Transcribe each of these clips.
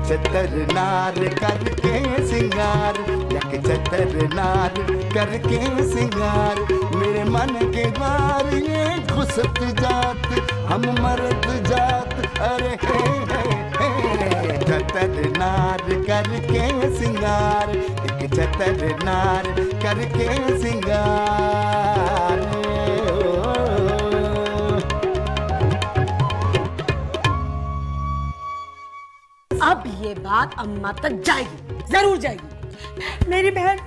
चतर नार करके सिंगार, एक चतर नार करके सिंगार, मेरे मन के द्वार ये घुसत जात, हम मरद जात, अरे हे चतर नार करके सिंगार, एक चतर नार करके सिंगार। अब ये बात अम्मा तक जाएगी, जरूर जाएगी। मेरी बहन,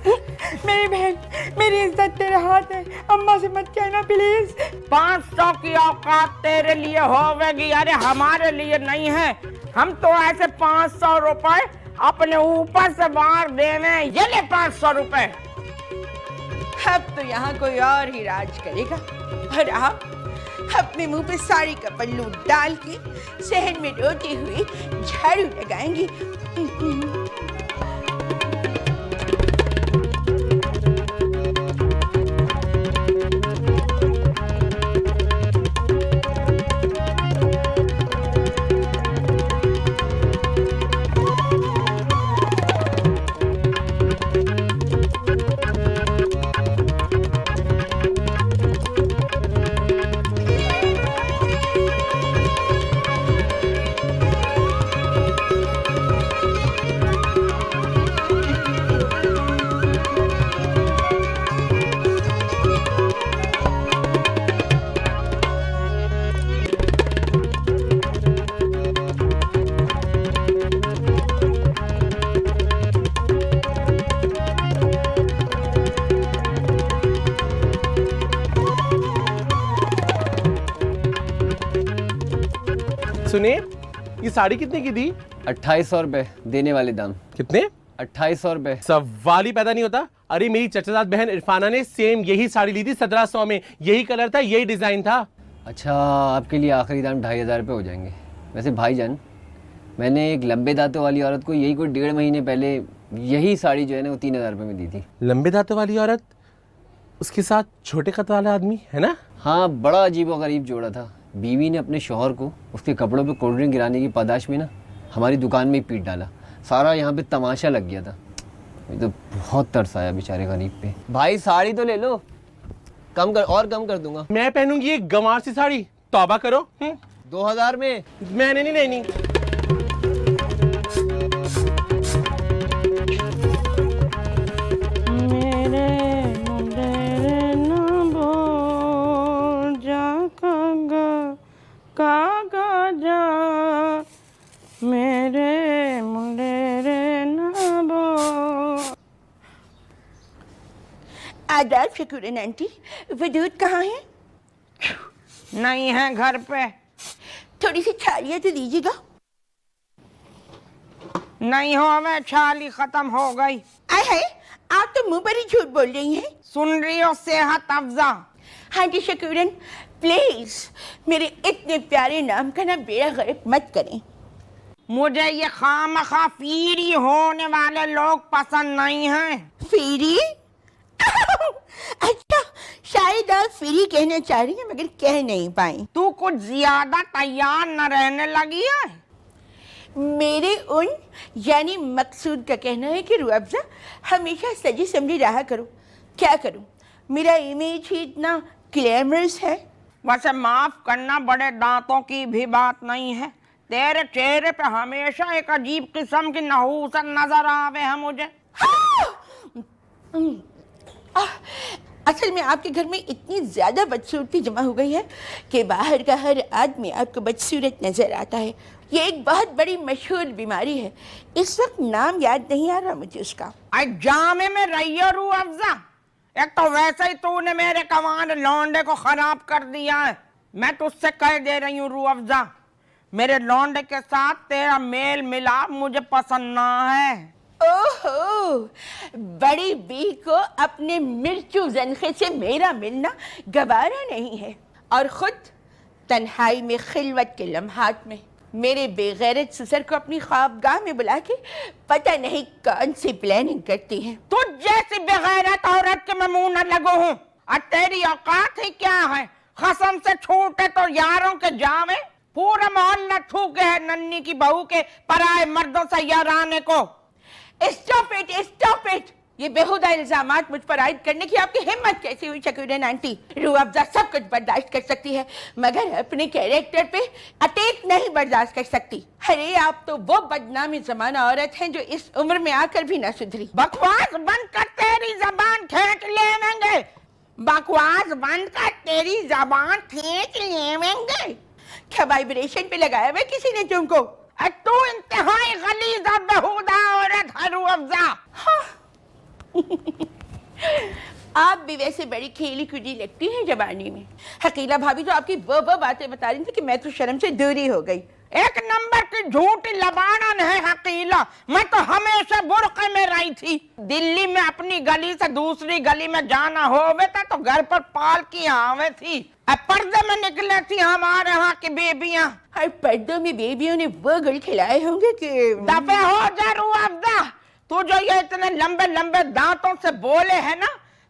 मेरी इज्जत तेरे हाथ है, अम्मा से मत कहना प्लीज। 500 की औकात तेरे लिए होवेगी, अरे हमारे लिए नहीं है। हम तो ऐसे 500 रुपए अपने ऊपर से बाहर देने, ये ले 500 रुपए। अब तो यहाँ कोई और ही राज करेगा और आप अपने मुंह पे साड़ी का पल्लू डाल के शहर में रोते हुए झाड़ू लगाएंगी। सुनिए, ये साड़ी कितने की दी? 2800 रुपए देने वाले दाम। कितने? 2800 रुपए। सवाल ही पैदा नहीं होता। अरे मेरी चचाजाद बहन इरफाना ने सेम यही साड़ी ली थी 1700 में, यही कलर था, यही डिजाइन था। अच्छा, आपके लिए आखिरी दाम 2500 रुपये हो जाएंगे। वैसे भाईजान, मैंने एक लंबे दांतों वाली औरत को यही कोई 1.5 महीने पहले यही साड़ी जो है ना वो 3000 रुपये में दी थी। लंबे दांतों वाली औरत, उसके साथ छोटे कद वाला आदमी, है ना? हाँ, बड़ा अजीब और गरीब जोड़ा था। बीवी ने अपने शौहर को उसके कपड़ों पे कोल्ड ड्रिंक गिराने की पादाश में ना हमारी दुकान में ही पीट डाला। सारा यहाँ पे तमाशा लग गया था। ये तो बहुत तरस आया बेचारे गरीब पे। भाई साड़ी तो ले लो, कम कर, और कम कर दूंगा। मैं पहनूंगी ये गंवार सी साड़ी, तौबा करो। 2000 में मैंने नहीं लेनी। मेरे मुंडेरे नबो। आदाब शकूरन आंटी, वजूद कहाँ है? नहीं है घर पे। थोड़ी सी छालियाँ तो दीजिएगा। नहीं हो, मैं छाली खत्म हो गई। आए है, आप तो मुंह पर ही झूठ बोल रही हैं। सुन रही हो सेहत अफजा? हाँ जी शकूरन, प्लीज मेरे इतने प्यारे नाम का ना बेड़ा गर्क मत करें। मुझे ये खामखा फीरी होने वाले लोग पसंद नहीं हैं। फीरी? अच्छा, शायद आप फीरी कहना चाह रही हैं मगर कह नहीं पाई। तू कुछ ज्यादा तैयार न रहने लगी है। मेरे उन यानी मकसूद का कहना है कि रुअफ़ज़ा हमेशा सजी समझी रहा करो। क्या करूं, मेरा इमेज ही इतना ग्लैमरस है। वैसे माफ करना, बड़े दांतों की भी बात नहीं है। तेरे चेहरे पे हमेशा एक अजीब किस्म की नहूसत नजर आवे है मुझे। असल में आपके घर में इतनी ज्यादा बदसूरती जमा हो गई है कि बाहर का हर आदमी आपको बदसूरत नजर आता है। ये एक बहुत बड़ी मशहूर बीमारी है। इस वक्त नाम याद नहीं आ रहा मुझे उसका। जामे में रही हो रुअफ़ज़ा। एक तो वैसे ही तूने मेरे कमांड लौंडे को खराब कर दिया है। मैं तुझसे कह दे रही हूँ रुअफ़ज़ा, मेरे लौंडे के साथ तेरा मेल मिलाप मुझे पसंद ना है। ओहो, बड़ी बी को अपने मिर्चू ज़नख़े से मेरा मिलना गवारा नहीं है, और खुद तन्हाई में खिलवत के लम्हात में मेरे बेगैरत ससुर को अपनी ख्वाबगाह में बुला के पता नहीं कौन सी प्लानिंग करती है। तुझ जैसी बेगैरत औरत के मैं मुंह न लगो हूँ। और तेरी औकात ही क्या है? कसम से छूटे तो यारों के जावे। पूरा मोहल्ला थूके है नन्नी की बहू के पराए मर्दों से याराने को। Stop it. ये बेहुदा इल्जामात मुझ पर आयद करने की आपकी हिम्मत कैसी हुई शकीरन आंटी? रूह अफ़ज़ा सब कुछ बर्दाश्त कर सकती है मगर अपने कैरेक्टर पे अटैक नहीं बर्दाश्त कर सकती। अरे आप तो वो बदनामी जमाना औरत हैं जो इस उम्र में आकर भी ना सुधरी। बकवास बंद कर, तेरी जबान खींच लेंगे। बकवास बंद कर, तेरी जबान खींच लेंगे। क्या वाइब्रेशन पे लगाया हुआ किसी ने तुमको? तू इंतहाई गलीज़ और बेहुदा औरत है रूह अफ़ज़ा। आप भी वैसे बड़ी खेली कूदी लगती हैं जवानी में। हकीला भाभी तो आपकी वो बातें बता रही थी कि मैं तो शर्म से दूरी हो गई। एक नंबर की झूठी लबानन है हकीला। मैं तो हमेशा बुर्के में रही थी। दिल्ली में अपनी गली से दूसरी गली में जाना होवे तो घर पर पाल की आवे थी। अब पर्दे में निकले थी हमारे यहाँ की बेबियाँ। हर पर्दों में बेबियों ने वो गुल खिलाए होंगे कि दफे हो जा रूह अफ़ज़ा। तू जो ये इतने लंबे लंबे दांतों से बोले है ना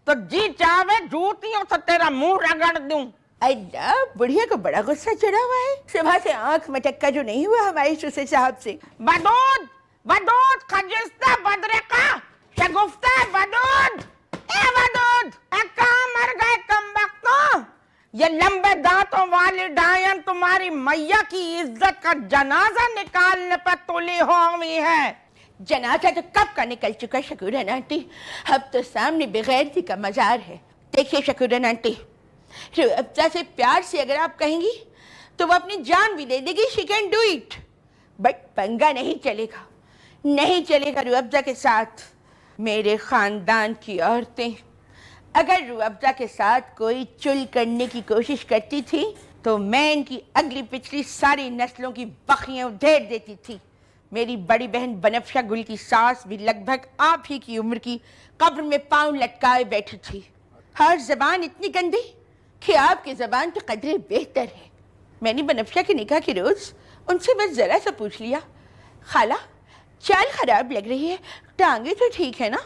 तो जी चाहे जूतियों से तेरा मुंह रगड़ दूं। अल्लाह, बुढ़िया को बड़ा गुस्सा चढ़ा हुआ है। सुबह से आंख मटक्का जो नहीं हुआ हमारे सुसर साहब से। बदूद खजिस्ता बदरेका शगुफ्ता बदूद मर गए कमबख्तों। ये लंबे दांतों वाली डायन तुम्हारी मैया की इज्जत का जनाजा निकालने पर तुली हुई है। जनाजा तो कब का निकल चुका शकीरन आंटी। अब तो सामने बेगैरती का मजार है। देखिए शकीरन आंटी, रूह अफ़ज़ा से प्यार से अगर आप कहेंगी तो वो अपनी जान भी दे देगी। She can do it, but पंगा नहीं चलेगा रूह अफ़ज़ा के साथ। मेरे खानदान की औरतें अगर रूह अफ़ज़ा के साथ कोई चुल करने की कोशिश करती थी तो मैं इनकी अगली पिछली सारी नस्लों की बखियां उधेड़ देती थी। मेरी बड़ी बहन बनफ्शा गुल की सास भी लगभग आप ही की उम्र की कब्र में पांव लटकाए बैठी थी। हर जबान इतनी गंदी कि आपकी जबान तो कदरे बेहतर है। मैंने बनफ्शा के निकाह के रोज उनसे बस जरा सा पूछ लिया, खाला चाल खराब लग रही है, टांगे तो ठीक है ना?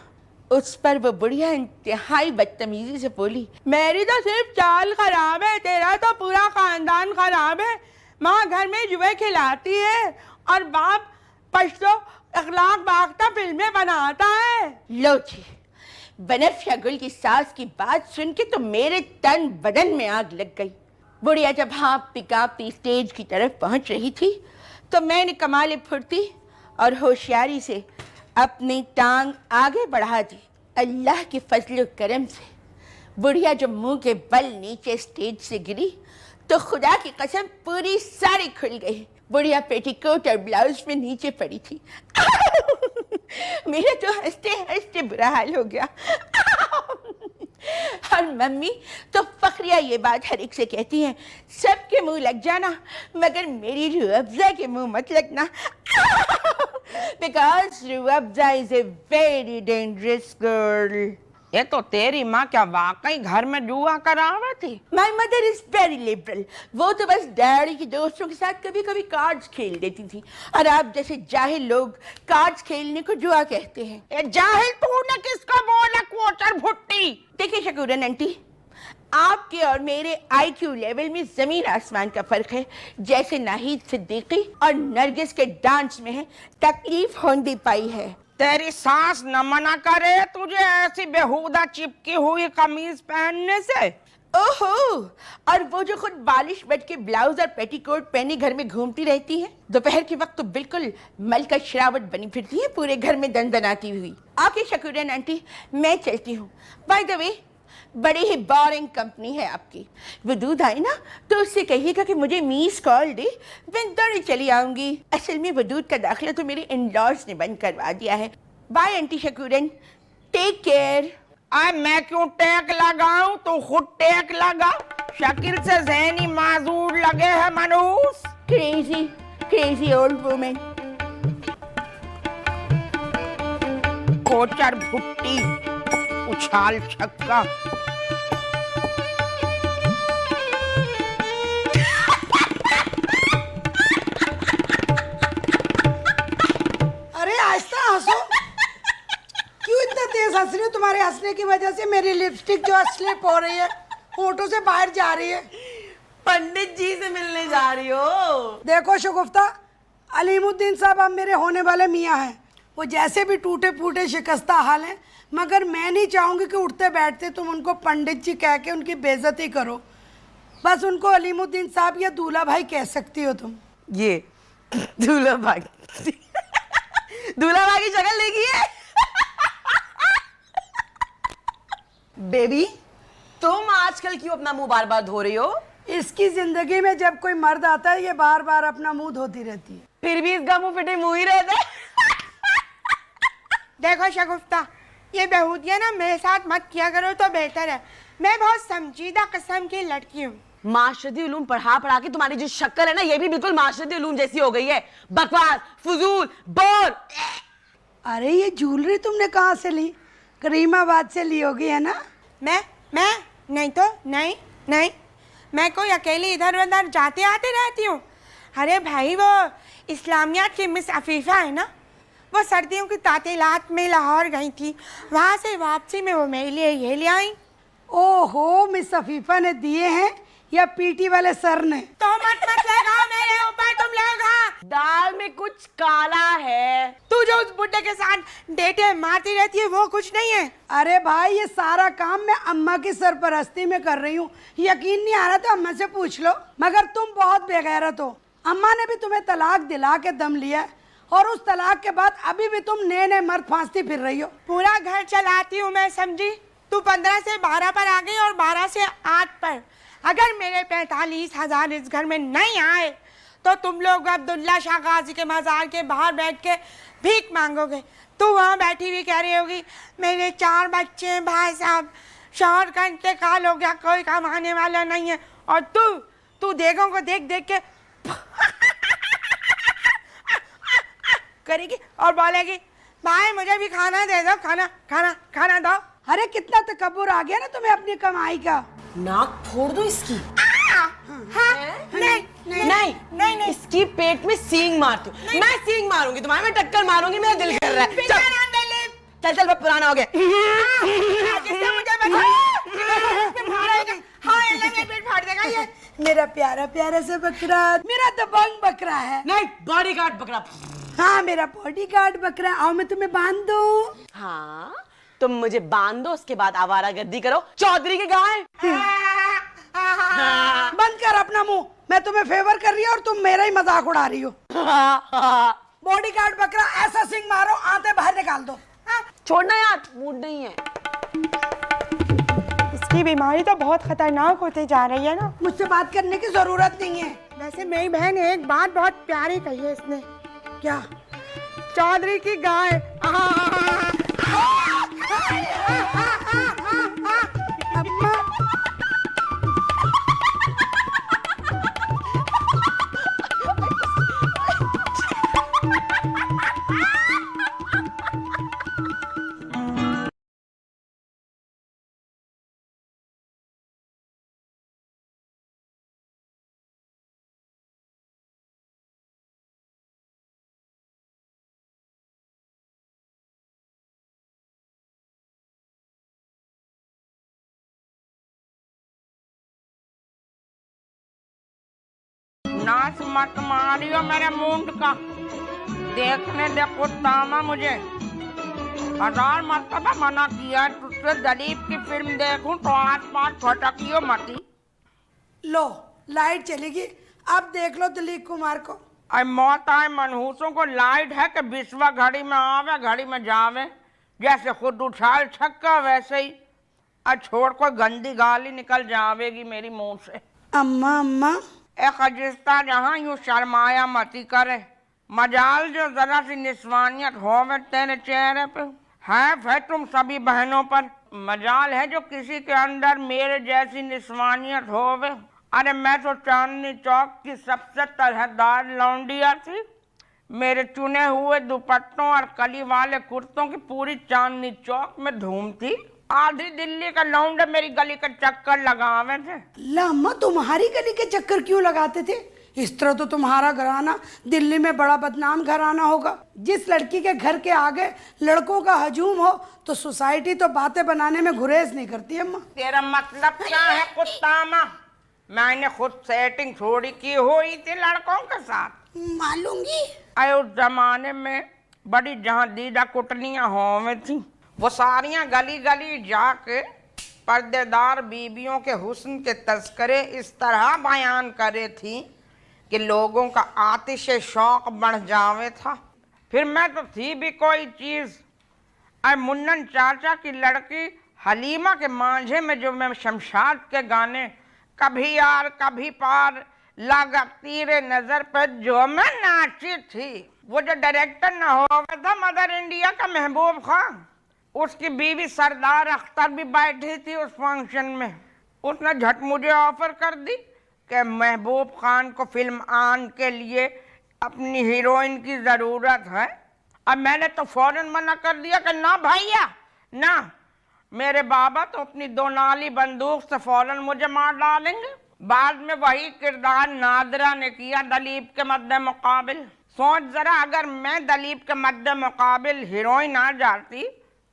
उस पर वो बुढ़िया इंतहाई बदतमीजी से बोली, मेरी तो सिर्फ चाल खराब है, तेरा तो पूरा खानदान खराब है। माँ घर में जुए खिलाती है और बाप पश्तो अखलाक बागता फिल्में बनाता है। लो जी, बनफ्शा गुल की सास की बात सुन के तो मेरे तन बदन में आग लग गई। बुढ़िया जब हाँफती कांपती स्टेज की तरफ पहुंच रही थी तो मैंने कमाल फुर्ती और होशियारी से अपनी टांग आगे बढ़ा दी। अल्लाह के फजल करम से बुढ़िया जब मुंह के बल नीचे स्टेज से गिरी तो खुदा की कसम पूरी साड़ी खुल गई। बुढ़िया पेटीकोट और ब्लाउज में नीचे पड़ी थी। मेरा तो हंसते हंसते बुरा हाल हो गया। और मम्मी तो फखरिया ये बात हर एक से कहती हैं, सबके मुंह लग जाना मगर मेरी रूह अफ़ज़ा के मुंह मत लगना। Because Rooh Afza is a very dangerous girl. ये तो तेरी माँ क्या वाकई घर में जुआ करावे थी? My mother is very liberal. वो तो बस डैडी के दोस्तों के साथ कभी कभी कार्ड्स खेल देती थी और आप जैसे जाहिल लोग कार्ड्स खेलने को जुआ कहते हैं। ये जाहिल तूने किसको बोला कोचर भुट्टी? देखिए शकूरन आंटी, आपके और मेरे IQ लेवल में जमीन आसमान का फर्क है। जैसे नाहिद सिद्दीकी और नरगिस के डांस में है, तकलीफ होने पाई है। तेरी सास न मना करे तुझे ऐसी बेहुदा चिपकी हुई कमीज पहनने से। ओहो, और वो जो खुद बालिश बट के ब्लाउज और पेटीकोट पहने घर में घूमती रहती है, दोपहर के वक्त तो बिल्कुल मलका शरावत बनी फिरती है, पूरे घर में दनदनाती हुई। आके शकूरन आंटी, मैं चलती हूँ। बाय द वे, बड़ी ही बोरिंग कंपनी है आपकी। वो दूध आई ना तो उससे कहिएगा कि मुझे मिस कॉल दे, मैं दौड़ी चली आऊंगी। असल में वो दूध का दाखिला तो मेरे इन-लॉज ने बंद करवा दिया है। Bye aunty Shakuran, take care. मैं क्यों टेक लगाऊं, तू खुद टेक लगा। शकील से ज़हनी माजूर लगे है मनूस। Crazy old woman. कोचर भुट्टी, उछाल छक्का। अरे आहिस्ता हंसो, क्यों इतना तेज हंस रही हो? तुम्हारे हंसने की वजह से मेरी लिपस्टिक जो स्लिप हो रही है, होठों से बाहर जा रही है। पंडित जी से मिलने जा रही हो? देखो शगुफ्ता, अलीमुद्दीन साहब अब मेरे होने वाले मियाँ हैं। वो जैसे भी टूटे फूटे शिकस्ता हाल हैं, मगर मैं नहीं चाहूँगी कि उठते बैठते तुम उनको पंडित जी कह के उनकी बेइज्जती करो। बस उनको अलीमुद्दीन साहब या दूल्हा भाई कह सकती हो तुम। ये दूल्हा भाई दूल्हा भाई की शक्ल देखी है? बेबी, तुम आजकल क्यों अपना मुंह बार बार धो रही हो? इसकी जिंदगी में जब कोई मर्द आता है ये बार बार अपना मुंह धोती रहती है। फिर भी इसका मुंह फिटे मुंह ही रहता है। देखो शगुफ्ता, ये बेहूदियाँ ना मेरे साथ मत किया करो तो बेहतर है। मैं बहुत समझीदा किस्म की लड़की हूँ। माशरती उलूम पढ़ा पढ़ा के तुम्हारी जो शक्ल है ना, ये भी बिल्कुल माशरती उलूम जैसी हो गई है। बकवास, फजूल, बोर। अरे ये ज्वेलरी तुमने कहाँ से ली? करीमाबाद से ली होगी, है ना? मैं नहीं तो नहीं, मैं कोई अकेली इधर उधर जाते आते रहती हूँ। अरे भाई, वो इस्लामियात की मिस अफीफ़ा है ना, वो सर्दियों की तातीलात में लाहौर गई थी। वहाँ से वापसी में वो मेरे लिए ये ले आई। ओहो, मिस अफीफा ने दिए हैं या पीटी वाले सर ने? तो मत लगाओ मेरे ऊपर तुम लोग। हाँ, दाल में कुछ काला है। तू जो उस बुड्ढे के साथ डेटे मारती रहती है वो कुछ नहीं है। अरे भाई, ये सारा काम मैं अम्मा की सरपरस्ती में कर रही हूँ। यकीन नहीं आ रहा तो अम्मा से पूछ लो। मगर तुम बहुत बेगैरत हो। अम्मा ने भी तुम्हें तलाक दिला के दम लिया और उस तलाक के बाद अभी भी तुम नए नए मर्द फांसती फिर रही हो। पूरा घर चलाती हूँ मैं, समझी? तू 15 से 12 पर आ गई और 12 से 8 पर। अगर मेरे 45,000 इस घर में नहीं आए तो तुम लोग अब्दुल्ला शाह गाजी के मज़ार के बाहर बैठ के भीख मांगोगे। तू वहाँ बैठी हुई कह रही होगी मेरे 4 बच्चे हैं भाई साहब, शौहर का इंतकाल हो गया, कोई कमाने वाला नहीं है। और तू देगों को देख देख के करेगी और बोलेगी भाई मुझे भी खाना दे दो, खाना दो। अरे कितना तकब्बुर आ गया ना तुम्हें अपनी कमाई का। नाक फोड़ दो इसकी। नहीं, इसकी पेट में सींग मारती हूँ। मैं सींग मारूंगी तुम्हारे, मैं टक्कर मारूंगी, मेरा दिल कर रहा है। चल मैं पुराना हो गया। मेरा प्यारा प्यारा सा बकरा, मेरा दबंग बकरा है। नहीं, बॉडीगार्ड बकरा। हाँ, मेरा बॉडीगार्ड बकरा। आओ मैं तुम्हें बांध दूं। हाँ, तुम मुझे बांध दो, उसके बाद आवारागर्दी करो, चौधरी के गाय। बंद कर अपना मुंह। मैं तुम्हें फेवर कर रही हूँ और तुम मेरा ही मजाक उड़ा रही हो। बॉडीगार्ड बकरा, ऐसा सिंग मारो आते बाहर निकाल दो। छोड़ना यार, मूड नहीं है। इसकी बीमारी तो बहुत खतरनाक होती जा रही है ना। मुझसे बात करने की जरूरत नहीं है। वैसे मेरी बहन ने एक बात बहुत प्यारी कही है इसने। क्या? चौधरी की गाय। अम्मा, नाच मत मारियो मेरे मुंड का। देखने दे कुत्तामा, मुझे 1000 मरतबा मना किया है तुझसे दलीप की फिल्म देखूं तो आसपास फटकियो मती। लो लाइट चलेगी, अब देख लो दिलीप कुमार को। अरे मौत आए मनहूसों को लाइट है कि बिस्वा घड़ी में आवे घड़ी में जावे। जैसे खुद उछाल छक्का वैसे ही छोड़ कोई गंदी गाली निकल जावेगी मेरी मुंह से। अम्मा ए खजिस्ता जहाँ यूं शर्माया मती करे। मजाल जो जरा सी निस्वानियत होवे तेरे चेहरे पे है। फिर तुम सभी बहनों पर मजाल है जो किसी के अंदर मेरे जैसी निस्वानियत होवे। अरे मैं तो चांदनी चौक की सबसे तरहदार लौंडिया थी। मेरे चुने हुए दुपट्टों और कली वाले कुर्तों की पूरी चांदनी चौक में धूम थी। आधी दिल्ली का लौंडे मेरी गली का चक्कर लगावे थे। अम्मा, तुम्हारी गली के चक्कर क्यों लगाते थे? इस तरह तो तुम्हारा घराना दिल्ली में बड़ा बदनाम घराना होगा। जिस लड़की के घर के आगे लड़कों का हजूम हो तो सोसाइटी तो बातें बनाने में गुरेज नहीं करती। अम्मा, तेरा मतलब क्या है कुत्तामा? मैंने खुद सेटिंग थोड़ी की हुई थी लड़कों के साथ। मालूंगी। अरे उस जमाने में बड़ी जहाँ दीदा कुटनियाँ हो में थी, वो सारियाँ गली गली जाके पर्देदार बीबियों के हुस्न के तस्करे इस तरह बयान करे थी कि लोगों का आतिश शौक बढ़ जावे था। फिर मैं तो थी भी कोई चीज़। अरे मुन्नन चाचा की लड़की हलीमा के मांझे में जो मैं शमशाद के गाने कभी यार कभी पार लगा तीरे नजर पर जो मैं नाची थी, वो जो डायरेक्टर न हो था मदर इंडिया का महबूब खान, उसकी बीवी सरदार अख्तर भी बैठी थी उस फंक्शन में। उसने झट मुझे ऑफर कर दी कि महबूब खान को फिल्म आन के लिए अपनी हीरोइन की ज़रूरत है। अब मैंने तो फौरन मना कर दिया कि ना भैया ना, मेरे बाबा तो अपनी 2 नाली बंदूक से फौरन मुझे मार डालेंगे। बाद में वही किरदार नादरा ने किया दलीप के मद्दे मुकाबिल। सोच जरा, अगर मैं दलीप के मद्दे मुकाबिल हीरोइन आ जाती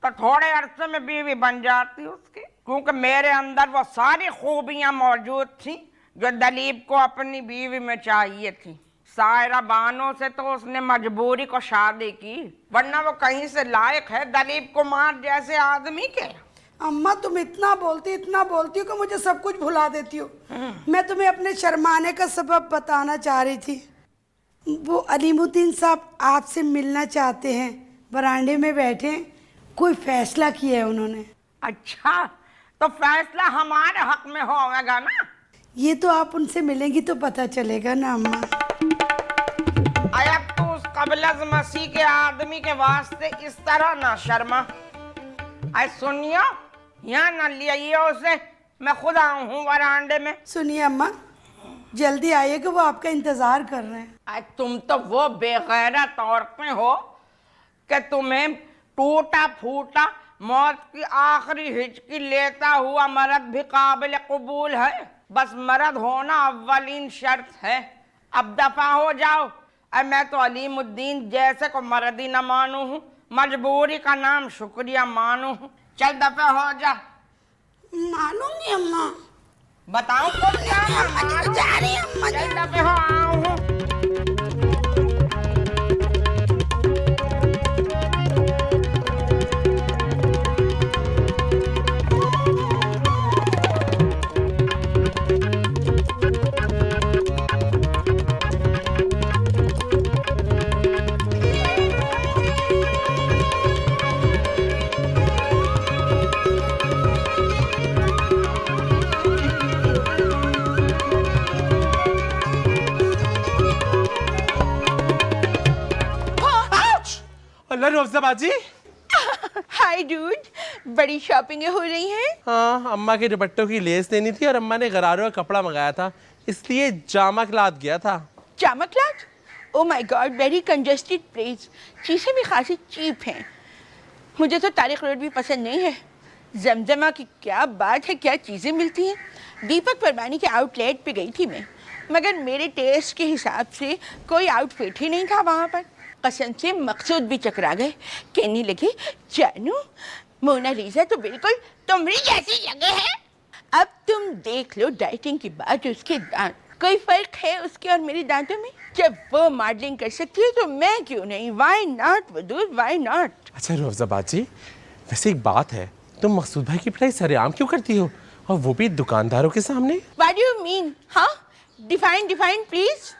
तो थोड़े अरसे में बीवी बन जाती उसकी, क्योंकि मेरे अंदर वो सारी खूबियां मौजूद थी जो दलीप को अपनी बीवी में चाहिए थी। सायरा बानो से तो उसने मजबूरी को शादी की, वरना वो कहीं से लायक है दलीप कुमार जैसे आदमी के। अम्मा तुम इतना बोलती हो कि मुझे सब कुछ भुला देती हो। मैं तुम्हें अपने शर्माने का सबब बताना चाह रही थी। वो अलीमुद्दीन साहब आपसे मिलना चाहते हैं, बरामदे में बैठे, कोई फैसला किया है उन्होंने। अच्छा, तो फैसला हमारे हक में होगा ना? ये तो आप उनसे मिलेंगी तो पता चलेगा ना अम्मा। अब तो उस कबलज मसीह के आदमी के वास्ते इस तरह ना शर्मा। सुनियो, यहाँ न लिया उसे, मैं खुद आऊँ हूँ वरांडे में। सुनिए अम्मा, जल्दी आइएगा, वो आपका इंतजार कर रहे हैं। तुम तो वो बेगैरत औरतें हो कि तुम्हें टूटा फूटा मौत की आखिरी हिचकी लेता हुआ मर्द भी काबिल कबूल है। बस मर्द होना अव्वलीन शर्त है। अब दफा हो जाओ। मैं तो अलीमुद्दीन जैसे को मर्द ही न मानू हूँ, मजबूरी का नाम शुक्रिया मानू हूँ। चल दफा हो जा। मानूंगी अम्मा। बताऊँ तो क्या? चल दफे हो आऊँ हूँ। बाजी। हाय डूड, बड़ी शॉपिंग हो रही हैं? हाँ, अम्मा के दुपट्टों की लेस लेनी थी और अम्मा ने गरारों का कपड़ा मंगाया था, इसलिए जामा क्लॉथ गया था। Jama cloth? Oh my God, very congested place. चीज़ें भी खासी चीप हैं। मुझे तो तारिक रोड भी पसंद नहीं है। जमजमा की क्या बात है, क्या चीज़ें मिलती हैं। दीपक परमानी के आउटलेट पे गई थी मैं, मगर मेरे टेस्ट के हिसाब से कोई आउटफिट ही नहीं था वहाँ पर। कसम से मकसूद भी चकरा गए। कहने लगे, जानू मोनालिसा तो बिल्कुल तुम्हारी जैसी लगे है। अब तुम देख लो डाइटिंग के बाद उसके दांत, कोई फर्क है उसके और मेरे दांतों में? जब वो मॉडलिंग कर सकती है तो मैं क्यों नहीं? Why not Wadood, why not? अच्छा रोज़ा बाजी, वैसे एक बात है, तुम मकसूद भाई की पिटाई सरेआम क्यों करती हो, और वो भी दुकानदारों के सामने? What do you mean? हाँ, डिफाइन प्लीज।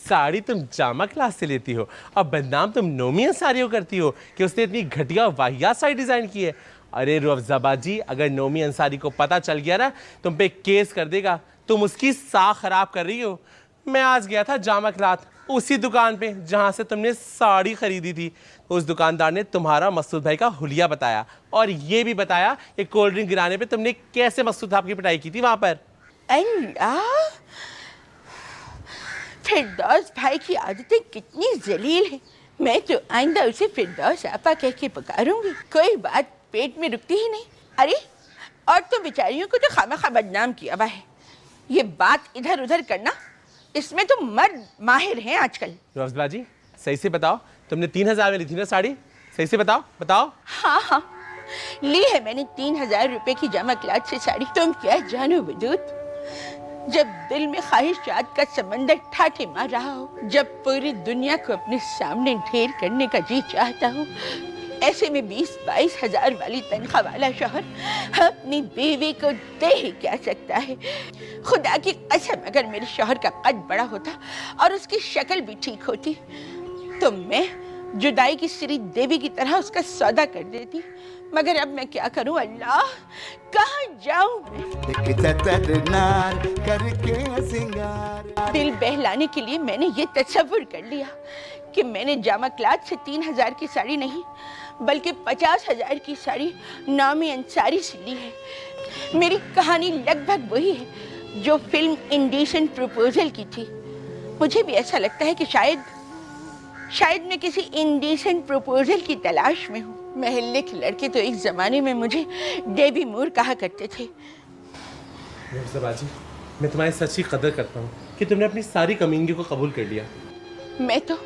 साड़ी तुम जामा क्लास से लेती हो और बदनाम तुम नोमी अंसारी को करती हो कि उसने इतनी घटिया वाहियात साड़ी डिजाइन की है। अरे रोज़ा बाजी, अगर नोमी अंसारी को पता चल गया ना, तुम पे केस कर देगा। तुम उसकी साख खराब कर रही हो। मैं आज गया था जामा क्लॉथ, उसी दुकान पे जहाँ से तुमने साड़ी खरीदी थी। उस दुकानदार ने तुम्हारा मकसूद भाई का हुलिया बताया और ये भी बताया कि कोल्ड ड्रिंक गिराने पे तुमने कैसे मकसूद साहब की पिटाई की थी वहाँ पर। अल्लाह, फिरदौस भाई की आदतें कितनी जलील है। मैं तो आइंदा उसे फिरदौस आपा कह के पुकारूंगी। कोई बात पेट में रुकती ही नहीं। अरे, और तो बेचारियों को तो खामखा बदनाम किया हुआ है। ये बात इधर उधर करना, इसमें तो मर्द माहिर हैं आजकल। रोज़ा जी, सही से बताओ, तुमने 3000 में ली थी ना साड़ी? सही से बताओ। हाँ, ली है मैंने 3000 रुपए की जामा क्लॉथ से साड़ी। तुम क्या जानो वजूद, जब दिल में ख्वाहिशात का समंदर ठाठे मार रहा हो, जब पूरी दुनिया को अपने सामने ढेर करने का जी चाहता हो, ऐसे में 20-22 हजार वाली तनख्वाह वाला शौहर अपनी बीवी को दे ही क्या सकता है। खुदा की कसम, अगर मेरे शौहर का कद बड़ा होता और उसकी शक्ल भी ठीक होती तो मैं जुदाई की श्री देवी की तरह उसका सौदा कर देती। मगर अब मैं क्या करूं अल्लाह, कहाँ जाऊं मैं? एक चतर नार करके सिंगार। दिल बहलाने के लिए मैंने ये तसव्वुर कर लिया कि मैंने जामा क्लाथ से 3000 की साड़ी नहीं बल्कि 50,000 की साड़ी नामी अंसारी से ली है। मेरी कहानी लगभग वही है जो फिल्म इंडिसेंट प्रपोजल की थी। मुझे भी ऐसा लगता है कि शायद मैं किसी इंडिसेंट प्रपोजल की तलाश में हूँ। महल्ले के लड़के तो एक जमाने में मुझे डेबी मूर कहा करते थे। बाजी, मैं तुम्हारी सच्ची कदर करता हूँ कि तुमने अपनी सारी कमीनगी को कबूल कर लिया। मैं तो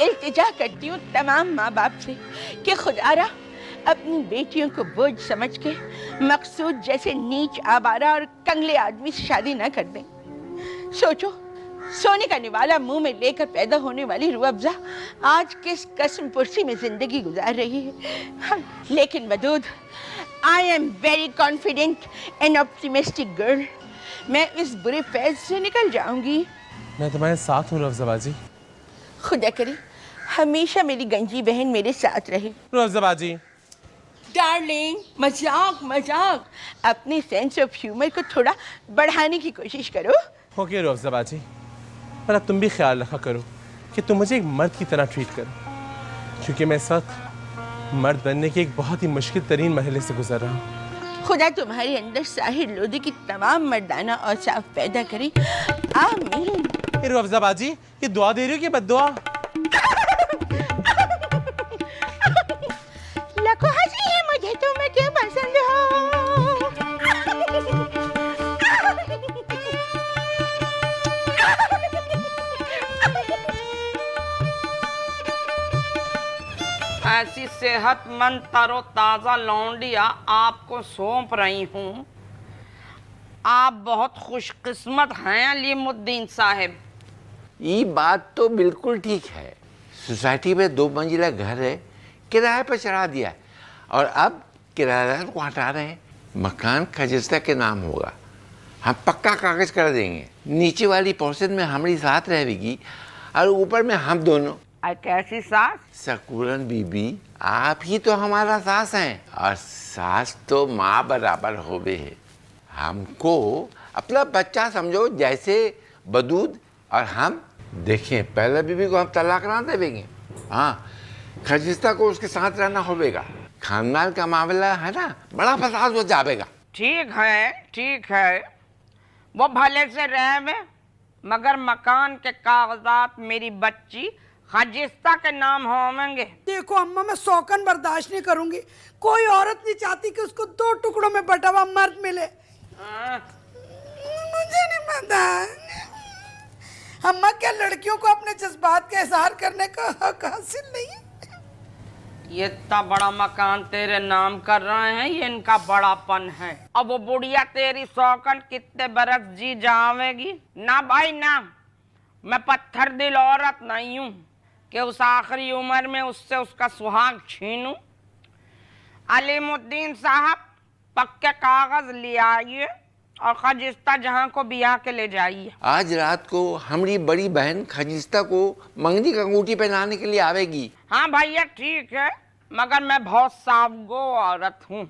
इल्तिजा करती हूँ तमाम माँ बाप से कि खुदारा अपनी बेटियों को बोझ समझ के मकसूद जैसे नीच आवारा और कंगले आदमी से शादी न कर दें। सोचो, सोने का निवाला मुंह में लेकर पैदा होने वाली रूह अफ़ज़ा आज किस कसम पुरसी में जिंदगी गुजार रही है। लेकिन Wadood, I am very confident and optimistic girl. मैं इस बुरे फैज से निकल जाऊंगी। मैं तुम्हारे साथ हूँ रूह बाजी। खुदा करे हमेशा मेरी गंजी बहन मेरे साथ रहे। रूह बाजी डार्लिंग, मजाक, अपनी सेंस ऑफ ह्यूमर को थोड़ा बढ़ाने की कोशिश करो। ओके रूह बाजी, पर अब तुम भी ख्याल रखा करो कि तुम मुझे एक मर्द की तरह ट्रीट करो, क्योंकि मैं इस वक्त मर्द बनने के एक बहुत ही मुश्किल तरीन मरहले से गुजर रहा हूँ। खुदा तुम्हारे अंदर साहिर लोधी की तमाम मर्दाना और साफ पैदा करे, आमीन। रूह बाजी, ये दुआ दे रही हो कि बद्दुआ? लखो हंसी है मुझे तो, मैं क्यों पसंद हो। ऐसी सेहतमंद तरोताज़ा लौंडिया आपको सौंप रही हूँ। आप बहुत खुशकिस्मत हैं अलीमुद्दीन साहब। ये बात तो बिल्कुल ठीक है। सोसाइटी में 2 मंजिला घर है, किराए पर चढ़ा दिया है और अब किराएदार को हटा रहे हैं। मकान खजिस्ता के नाम होगा, हम पक्का कागज कर देंगे। नीचे वाली पोर्शन में हमारी साथ रहेगी और ऊपर में हम दोनों। कैसी सास? सकूरन बीबी, आप ही तो हमारा सास हैं और सास तो माँ बराबर होवे है। हमको अपना बच्चा समझो जैसे बदूद, और हम देखें पहले बीबी को हम तलाक ना देंगे। हाँ, खजिस्ता को उसके साथ रहना होगा। खानदान का मामला है ना, बड़ा फसाद हो जाएगा। ठीक है, वो भले से रहे, मगर मकान के कागजात मेरी बच्ची खजिस्ता के नाम होंगे। देखो अम्मा, मैं शौकन बर्दाश्त नहीं करूंगी। कोई औरत नहीं चाहती कि उसको 2 टुकड़ों में बटा हुआ मर्द मिले। मुझे नहीं पता अम्मा, क्या लड़कियों को अपने जज्बात का इजहार करने का हक हासिल नहीं है? ये इतना बड़ा मकान तेरे नाम कर रहे हैं, ये इनका बड़ापन है। अब वो बुढ़िया तेरी शौकन कितने बरस जी जावेगी? ना भाई ना, मैं पत्थर दिल औरत नहीं हूँ कि उस आखिरी उम्र में उससे उसका सुहाग छीनूं। अलीमुद्दीन साहब, पक्के कागज ले आइए और खजिस्ता जहाँ को बिया के ले जाइए। आज रात को हमारी बड़ी बहन खजिस्ता को मंगनी का अंगूठी पहनाने के लिए आवेगी। हाँ भैया ठीक है, मगर मैं बहुत सावगो औरत हूँ।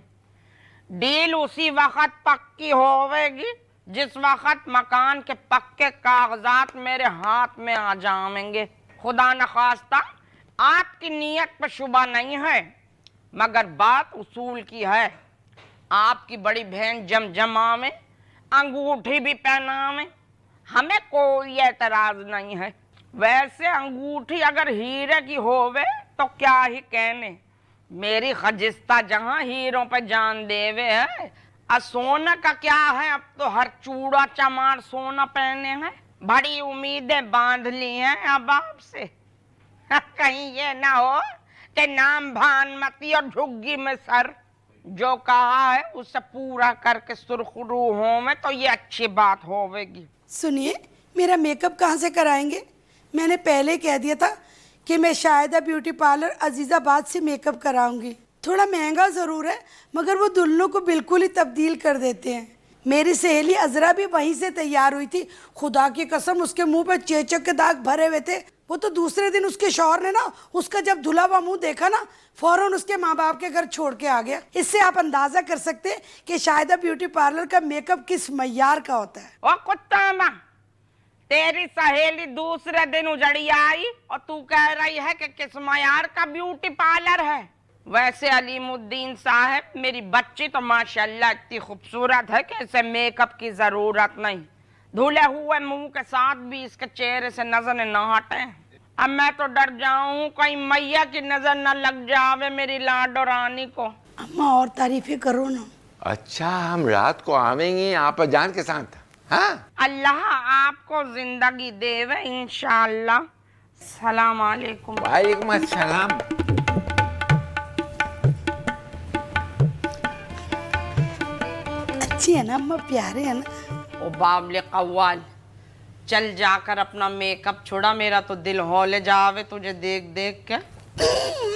डील उसी वक्त पक्की होवेगी जिस वक्त मकान के पक्के कागजात मेरे हाथ में आ जाएंगे। खुदा न खास्ता आपकी नीयत पर शुबा नहीं है, मगर बात उसूल की है। आपकी बड़ी बहन जमजमा में अंगूठी भी पहनावे, हमें कोई एतराज नहीं है। वैसे अंगूठी अगर हीरे की होवे तो क्या ही कहने, मेरी खजिस्ता जहाँ हीरों पे जान देवे है। सोना का क्या है, अब तो हर चूड़ा चमार सोना पहने हैं। बड़ी उम्मीदें बांध ली हैं अब आपसे। कहीं ये ना हो कि नाम भानमती और झुग्गी में सर। जो कहा है उससे पूरा करके सुरखरू हो में तो ये अच्छी बात होवेगी। सुनिए, मेरा मेकअप कहाँ से कराएंगे? मैंने पहले कह दिया था कि मैं शायदा ब्यूटी पार्लर अजीज़ाबाद से मेकअप कराऊंगी। थोड़ा महंगा ज़रूर है, मगर वो दुल्हनों को बिल्कुल ही तब्दील कर देते हैं। मेरी सहेली अजरा भी वहीं से तैयार हुई थी। खुदा की कसम, उसके मुंह पे चेचक के दाग भरे हुए थे। वो तो दूसरे दिन उसके शौहर ने ना उसका जब धुला हुआ मुंह देखा ना, फौरन उसके माँ बाप के घर छोड़ के आ गया। इससे आप अंदाजा कर सकते हैं कि शायदा ब्यूटी पार्लर का मेकअप किस मय्यार का होता है। ओ कुत्ता माँ, तेरी सहेली दूसरे दिन उजड़ी आई और तू कह रही है कि किस मयार का ब्यूटी पार्लर है। वैसे अलीमुद्दीन साहब, मेरी बच्ची तो माशाल्लाह इतनी खूबसूरत है कि इसे मेकअप की जरूरत नहीं। धुले हुए मुंह के साथ भी इसके चेहरे से नजर न हटे। अब मैं तो डर जाऊं कहीं मैया की नजर न लग जावे मेरी लाडो रानी को। अम्मा और तारीफें करो ना। अच्छा, हम रात को आवेंगे आप जान के साथ। हाँ, अल्लाह आपको जिंदगी देवे इंशाअल्लाह। सलाम अलैकुम। वालेकुम अस्सलाम। अच्छी है ना अम्मा, प्यारे है ना? ओ बाबले कव्वाल, चल जाकर अपना मेकअप छोड़ा, मेरा तो दिल हौले जावे तुझे देख देख के।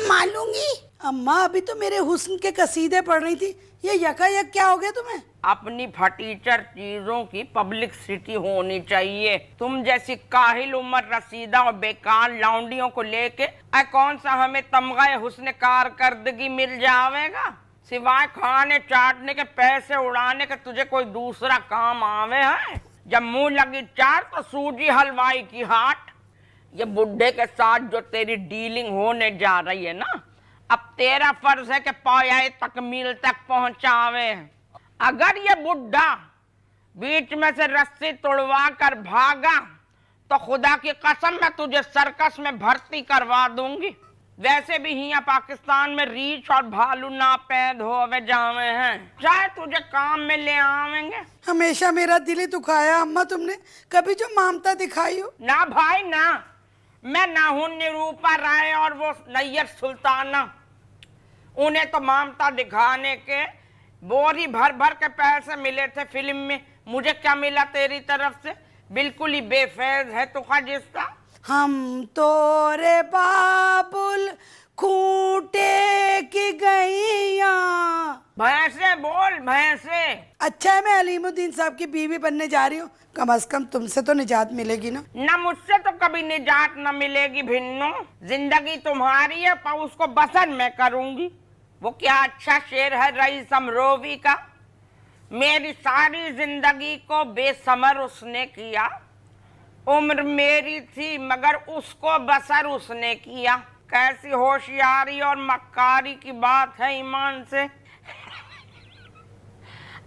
मालूंगी अम्मा, अभी तो मेरे हुस्न के कसीदे पढ़ रही थी, ये यकायक क्या हो गया तुम्हें? अपनी फटीचर चीजों की पब्लिसिटी होनी चाहिए। तुम जैसी काहिल उम्र रसीदा और बेकार लौंडियों को लेके कौन सा हमें तमगा हुस्न कारकर्दगी मिल जावेगा? सिवाय खाने चाटने के, पैसे उड़ाने के तुझे कोई दूसरा काम आवे है? जब मुंह लगी चार तो सूजी हलवाई की हाट। ये बुढ़े के साथ जो तेरी डीलिंग होने जा रही है ना, अब तेरा फर्ज है कि पाया तकमील तक पहुंचावे। अगर ये बुढ़ा बीच में से रस्सी तोड़वा कर भागा तो खुदा की कसम मैं तुझे सर्कस में भर्ती करवा दूंगी। वैसे भी हिया पाकिस्तान में रीछ और भालू ना पैद होवे जावे हैं, चाहे तुझे काम में ले आवेंगे। हमेशा मेरा दिल ही दुखाया अम्मा तुमने, कभी जो ममता दिखाई हो। ना भाई ना, मैं ना हूं निरूपा राय और वो नैयर सुल्ताना। उन्हें तो ममता दिखाने के बोरी भर भर के पैसे मिले थे फिल्म में। मुझे क्या मिला तेरी तरफ से? बिल्कुल ही बेफैज है तू जिसका। हम तोरे बाबुल खूंटे की गैया। भैंसे बोल भैंसे। अच्छा है, मैं अलीमुद्दीन साहब की बीवी बनने जा रही हूँ, कम से कम तुमसे तो निजात मिलेगी ना। न मुझसे तो कभी निजात न मिलेगी भिन्नो। जिंदगी तुम्हारी है पर उसको बसर मैं करूंगी। वो क्या अच्छा शेर है रईस अमरोवी का, मेरी सारी जिंदगी को बेसमर उसने किया। उम्र मेरी थी मगर उसको बसर उसने किया। कैसी होशियारी और मक्कारी की बात है ईमान से।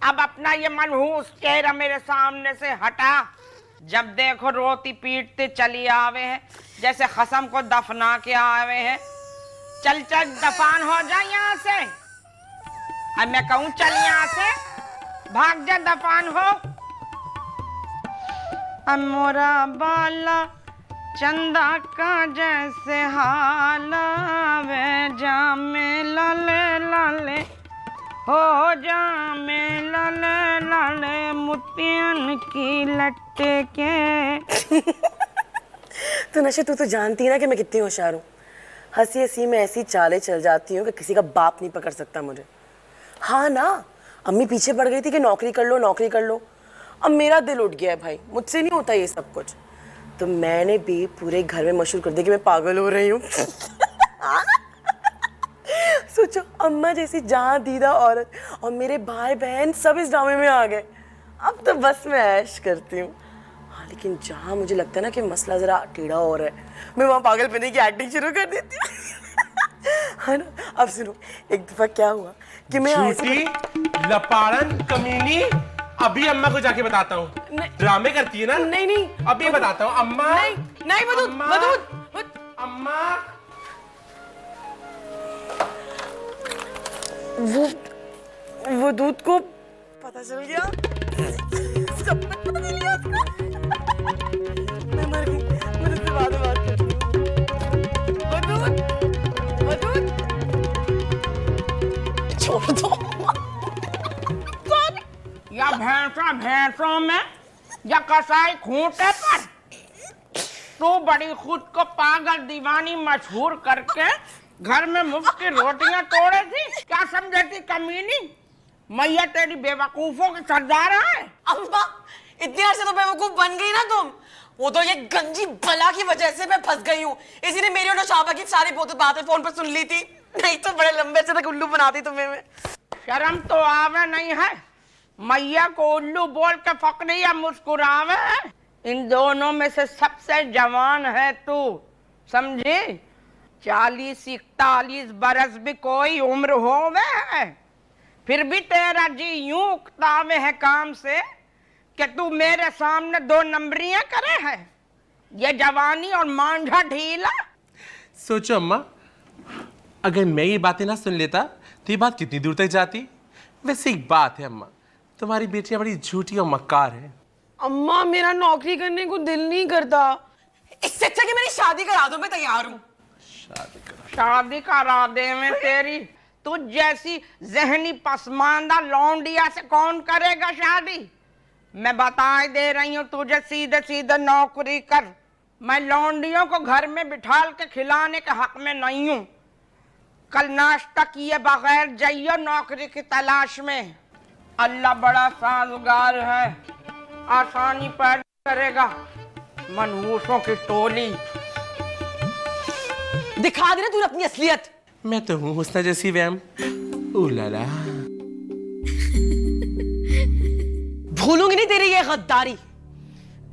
अब अपना ये मनहूस चेहरा मेरे सामने से हटा। जब देखो रोती पीटते चली आवे हैं, जैसे खसम को दफना के आवे हैं। चल चल दफान हो जा यहाँ से। अब मैं कहूँ चल यहाँ से, भाग जा दफान हो। मोरा बाला चंदा का जैसे हाला वे जामे लाले लाले हो जामे लाले लाले मुतियन की लट्टे के। तो नशे, तू तो जानती है ना कि मैं कितनी होशियार हूँ। हंसी हंसी में ऐसी चालें चल जाती हूँ कि किसी का बाप नहीं पकड़ सकता मुझे। हाँ ना, अम्मी पीछे पड़ गई थी कि नौकरी कर लो नौकरी कर लो। अब मेरा दिल उठ गया है भाई, मुझसे नहीं होता ये सब कुछ। तो मैंने भी पूरे घर में मशहूर कर दिया कि मैं पागल हो रही हूँ। सोचो, अम्मा जैसी जहाँ दीदा औरत और मेरे भाई बहन सब इस ड्रामे में आ गए। अब तो बस मैं ऐश करती हूँ। हाँ, लेकिन जहाँ मुझे लगता है ना कि मसला ज़रा टेढ़ा हो रहा है, मैं वहाँ पागलपने की एक्टिंग शुरू कर देती हूँ। है ना? अब सुनो, एक दफ़ा क्या हुआ कि मैं झूठी लपाड़न कमीनी। अभी अम्मा को जाके बताता हूँ। ड्रामे करती है ना? नहीं नहीं, अभी बताता हूँ अम्मा। नहीं नहीं, वदूद वदूद अम्मा। वो दूध को पता चल गया। सब कुछ पता चल गया उसको। मैं मर गई। मैं तुझसे बाद में बात करती हूँ। वदूद वदूद, छोड़ दो। भैंसों में या कसाई खूंटे पर? तू बड़ी खुद को पागल दीवानी मशहूर करके घर में मुफ्त की रोटियां तोड़े थी। क्या समझे थी कमीनी? मैया तेरी बेवकूफों की सरदार है। अम्मा इतनी देर से तो बेवकूफ बन गई ना तुम। वो तो ये गंजी बला की वजह से मैं फंस गई हूँ। इसी ने मेरी और शाबा की सारी बातें फोन पर सुन ली थी, नहीं तो बड़े लंबे से तक उल्लू बनाती तुम्हें मैं। शर्म तो आवे नहीं है? मैया को उल्लू बोल के फकरी या मुस्कुरावे? इन दोनों में से सबसे जवान है तू, समझी? 40-41 बरस भी कोई उम्र होवे है, फिर भी तेरा जी यूं उकतावे है काम से कि तू मेरे सामने 2 नंबरियां करे है। ये जवानी और मांझा ढीला। सोचो अम्मा, अगर मैं ये बातें ना सुन लेता तो ये बात कितनी दूर तक जाती। वैसे एक बात है अम्मा, तुम्हारी बेटियां बड़ी झूठी और मक्कार है। अम्मा मेरा नौकरी करने को दिल नहीं करता। इससे अच्छा कि मेरी शादी करा दो, मैं तैयार हूँ। शादी करा दे में तेरी? तू जैसी जहनी पसमानदा लौंडिया से कौन करेगा शादी? मैं बता दे रही हूँ तुझे, सीधे सीधे नौकरी कर। मैं लौंडियों को घर में बिठाल के खिलाने के हक में नहीं हूँ। कल नाश्ता किए बगैर जाइयो नौकरी की तलाश में। अल्लाह बड़ा साजगार है, आसानी पैदा करेगा। मनहूसों की टोली। दिखा दे ना तू अपनी असलियत। मैं तो हूँ हुस्ना जैसी वैम। उलाला, भूलूंगी नहीं तेरी ये गद्दारी।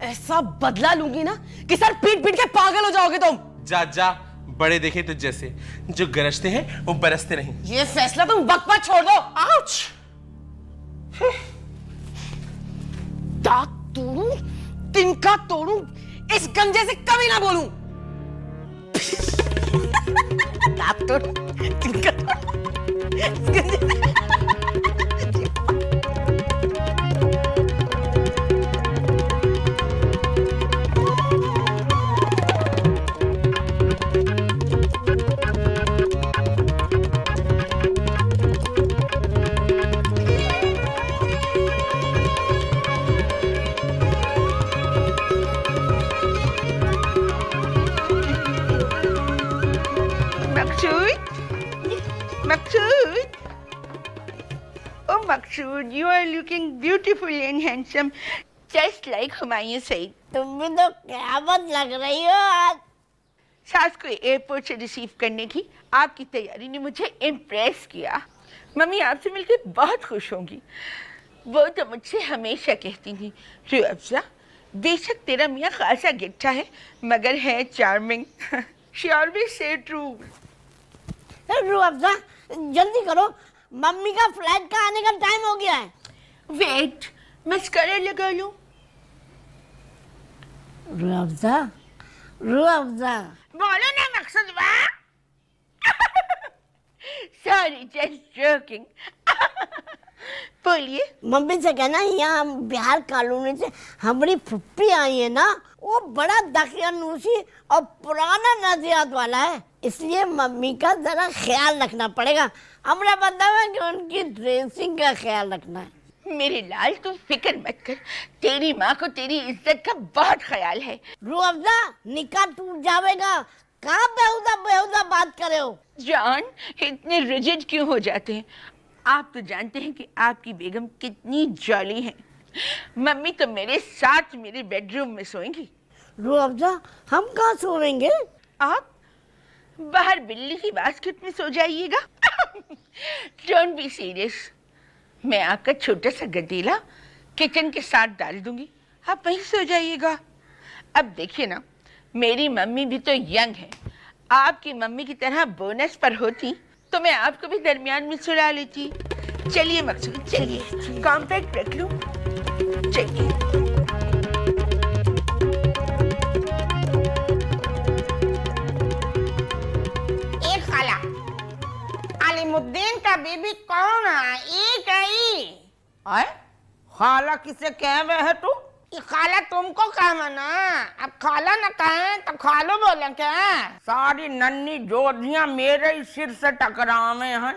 ऐसा बदला लूंगी ना कि सर पीट पीट के पागल हो जाओगे तुम। जा जा, बड़े देखे तुझ जैसे, जो गरजते हैं वो बरसते नहीं। ये फैसला तुम वक्त पर छोड़ दो। आउच! दांत तोड़ूं, तिनका तोड़ूं, इस गंजे से कभी ना बोलूं। दांत तोड़, तिनका तोड़, इस गंजे से। Maksud, you are looking beautiful and handsome, just like Humayun Saeed. तुम भी तो क़यामत लग रही हो आज। सास को एयरपोर्ट से रिसीव करने की आपकी तैयारी ने मुझे इम्प्रेस किया। मम्मी आपसे मिलकर बहुत खुश होंगी। वो तो मुझसे हमेशा कहती थी, रू अफ़ज़ा, बेशक तेरा मियाँ खासा गिट्ठा है मगर है charming. She always say true। रू अफ़ज़ा जल्दी करो, मम्मी का फ्लाइट का आने का टाइम हो गया है। वेट, मस्करा लगा लूं। रू अफ़ज़ा, रू अफ़ज़ा। बोलो ना मकसद वाह। Sorry, just joking. बोलिए। मम्मी से कहना यहाँ बिहार कॉलोनी से हमारी फुप्पी आई है ना, वो बड़ा दकियानूसी और पुराना नजरियात वाला है, इसलिए मम्मी का जरा ख्याल रखना पड़ेगा। हमरा पता है कि उनकी ड्रेसिंग का ख्याल रखना है। मेरे लाल तू फिक्र मत कर, तेरी माँ को तेरी इज्जत का बहुत ख्याल है। रू अफ़ज़ा, निकाह टूट जाएगा, कहाँ बेहुदा बेहुदा बात करे हो। जान, इतने रिजिड क्यों हो जाते हैं? आप तो जानते हैं कि आपकी बेगम कितनी जॉली है। मम्मी तो मेरे साथ मेरे बेडरूम में सोएंगी। रू अफ़ज़ा, हम कहाँ सोएंगे? आप बाहर बिल्ली की बास्केट में सो जाइएगा। डोंट बी सीरियस, मैं आपका छोटा सा गदेला किचन के साथ डाल दूंगी, आप वहीं सो जाइएगा। अब देखिए ना, मेरी मम्मी भी तो यंग है, आपकी मम्मी की तरह बोनस पर होती तो मैं आपको भी दरमियान में सुला लेती। चलिए मकसूद, चलिए कॉम्पैक्ट रख लूं, चलिए। एक खाला, अलीमुद्दीन का बीबी कौन है? एक आई। अरे खाला किसे कह रहे है तू? ये खाला तुमको क्या मना? अब खाला न कहें तो खालो बोले क्या? सारी नन्ही जोधियां मेरे ही सिर से टकरावे हैं।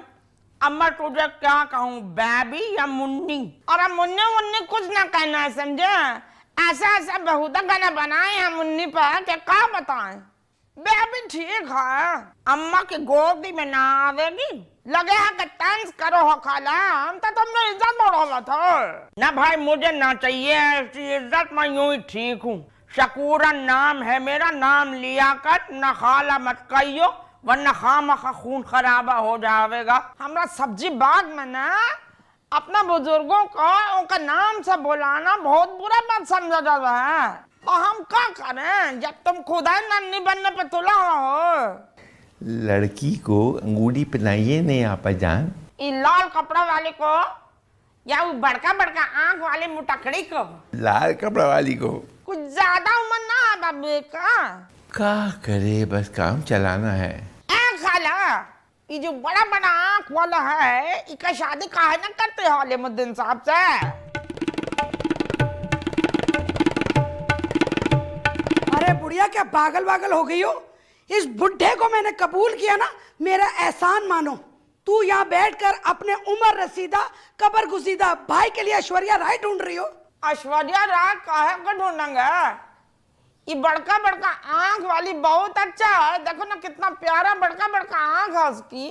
अब मैं तुझे क्या कहूँ, बेबी या मुन्नी? और अब मुन्नी मुन्नी कुछ ना कहना है, समझे? ऐसा ऐसा बहुता गाना बनाए हैं मुन्नी पर कि क्या बताएं। बेबी ठीक है, अम्मा की गोदी में ना आवेगी, लगे है कि डांस करो हो खाला, हम तो तुमने इज्जत बढ़ावा था ना भाई। मुझे ना चाहिए ऐसी इज्जत, मैं यूं ही ठीक हूँ। शकूरा नाम है मेरा, नाम लिया कर, न खाला मत कहियो वरना खामखा खून खराबा हो जाएगा। हमरा सब्जी बाग में ना अपना बुजुर्गों को उनका नाम से बुलाना बहुत बुरा बात समझा जाता है। तो हम क्या करें जब तुम खुद ही नन्ही बनने पे तुला हो। लड़की को अंगूठी पहनाइए नहीं आपा जान। ये लाल कपड़ा वाले को या वो बड़का बड़का आंख वाले मुटकड़ी को? लाल कपड़ा वाली को। कुछ ज्यादा उम्र ना है बाबू का। क्या करे, बस काम चलाना है। खाला, ये जो बड़ा बड़ा आंख वाला है, इसका शादी काहे ना करते हो अलीमुद्दीन साहब से? अरे बुढ़िया, क्या पागल पागल हो गई हो? इस बुढ़े को मैंने कबूल किया ना, मेरा एहसान मानो। तू यहाँ बैठकर अपने उमर रसीदा कबर गुसीदा भाई के लिए ऐश्वर्या राय ढूंढ रही हो। ऐश्वर्या राय काहे को ढूंढेंगे? ये बड़का बड़का आंख वाली बहुत अच्छा है, देखो ना कितना प्यारा बड़का बड़का आंख है उसकी।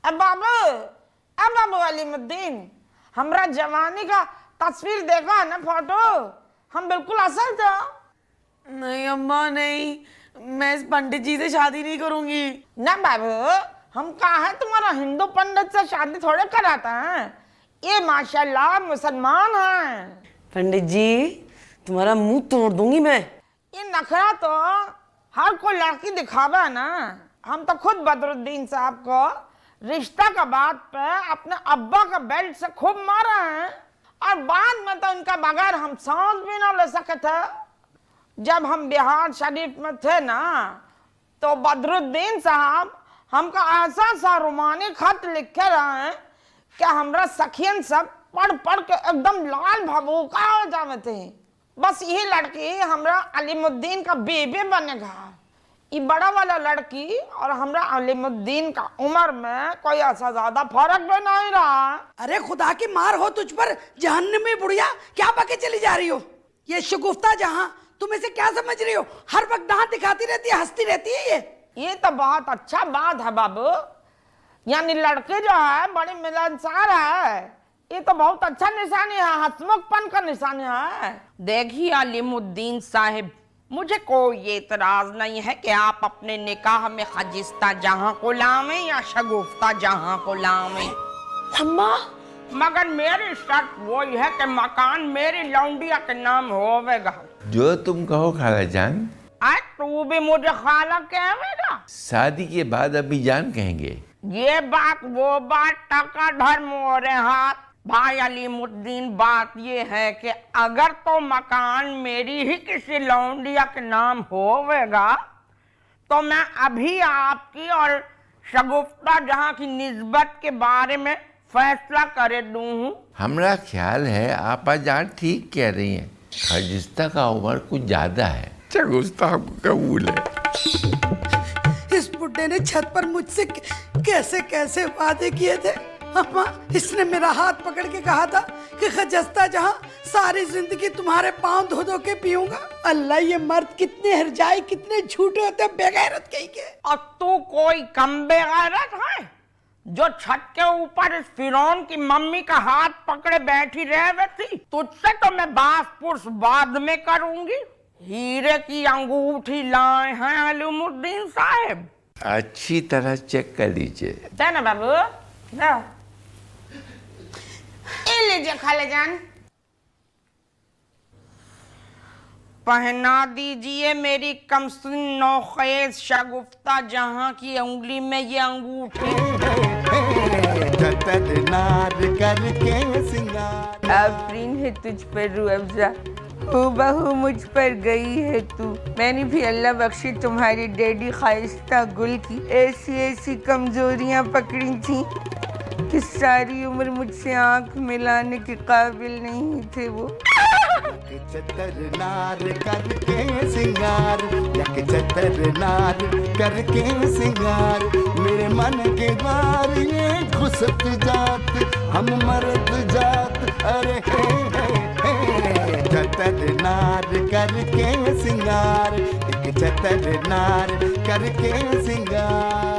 अब बाबू अलीमुद्दीन, हमरा जवानी का तस्वीर देखा ना, फोटो, हम बिल्कुल असल था। नहीं अम्मा नहीं, मैं इस पंडित जी से शादी नहीं करूंगी। ना बाबू, हम कहा है तुम्हारा हिंदू पंडित से शादी थोड़े कराता है, ये माशाल्लाह मुसलमान है। पंडित जी, तुम्हारा मुंह तोड़ दूंगी मैं। ये नखरा तो हर कोई लड़की दिखावा है ना। हम तो खुद बदरुद्दीन साहब को रिश्ता का बात पे अपने अब्बा का बेल्ट से खूब मारा है, और बाद में तो इनका बगैर हम सांस भी ना ले सके थे। जब हम बिहार शरीफ में थे ना, तो बदरुद्दीन साहब हमको ऐसा सा रुमानी खत लिखे रहे हैं कि हमरा सखियन सब पढ़ पढ़ के एकदम लाल भभूका हो जावे थे। बस यही लड़की हमरा अलीमुद्दीन का बेबी बनेगा। ये बड़ा वाला लड़की और हमरा अलीमुद्दीन का उम्र में कोई ऐसा ज्यादा फर्क भी नहीं रहा। अरे खुदा की मार हो तुझ पर, जहन्नमी बुढ़िया, क्या पके चली जा रही हो? ये शगुफ्ता जहां, तुम इसे क्या समझ रही हो? हर वक्त दांत दिखाती रहती है, हंसती रहती है। ये तो बहुत अच्छा बात है बाबू, यानी लड़की जो है बड़ी मिलनसार है, ये तो बहुत अच्छा निशानी है, हंसमुखपन का निशानी है। देखिए अलीमुद्दीन साहिब, मुझे कोई एतराज नहीं है कि आप अपने निकाह में खजिस्ता जहां को लावें या शगुफ्ता जहां को लावें। अम्मा, मगर मेरी शर्त वही है कि मकान मेरी लौंडिया के नाम होवेगा। जो तुम कहो खाला जान। आज तू भी मुझे खाला कहेगा? शादी के बाद अभी जान कहेंगे। ये बात वो बात, टका धर्म मोरे हाथ। भाई अलीमुद्दीन, बात ये है कि अगर तो मकान मेरी ही किसी लौंडिया के नाम होवेगा, तो मैं अभी आपकी और शगुफ्ता जहां की निस्बत के बारे में फैसला करे दूं। हमरा ख्याल है आपा जान ठीक कह रही हैं, खजिस्ता का उम्र कुछ ज्यादा है। शगुफ्ता हमको कबूल है। इस बुड्ढे ने छत पर मुझसे कैसे कैसे वादे किए थे। अम्मा, इसने मेरा हाथ पकड़ के कहा था कि खजस्ता जहां सारी जिंदगी तुम्हारे पांव धो धो के पीऊंगा। अल्लाह, ये मर्द कितने हरजाई, कितने झूठे होते हैं, बेगैरत कहीं के। और तू कोई कम बेगैरत है जो छत के ऊपर इस फिरौन की मम्मी का हाथ पकड़े बैठी रह थी? तुझसे तो मैं बास बाद में करूंगी। हीरे की अंगूठी लाए हैं अलीमुद्दीन साहब, अच्छी तरह चेक कर लीजिए। ना बाबू, ना लीजिए खाले जान, पहना दीजिए मेरी कमसिन नौखेज शगुफ्ता जहां की उंगली में ये अंगूठी। नार करके सिंगार। आफरीन है तुझ पर रूअफ़ज़ा, हूबहू मुझ पर गई है तू। मैंने भी अल्लाह बख्शे तुम्हारे डैडी ख्वाहिस्ता गुल की ऐसी ऐसी कमजोरियां पकड़ी थी कि सारी उम्र मुझसे आंख मिलाने के काबिल नहीं थे वो। चतर नार करके सिंगार, यक चतर नार करके सिंगार, मेरे मन के द्वार ये घुसत जात, हम मरद जात, अरे हे चतर नार करके सिंगार, एक चतर नार करके सिंगार।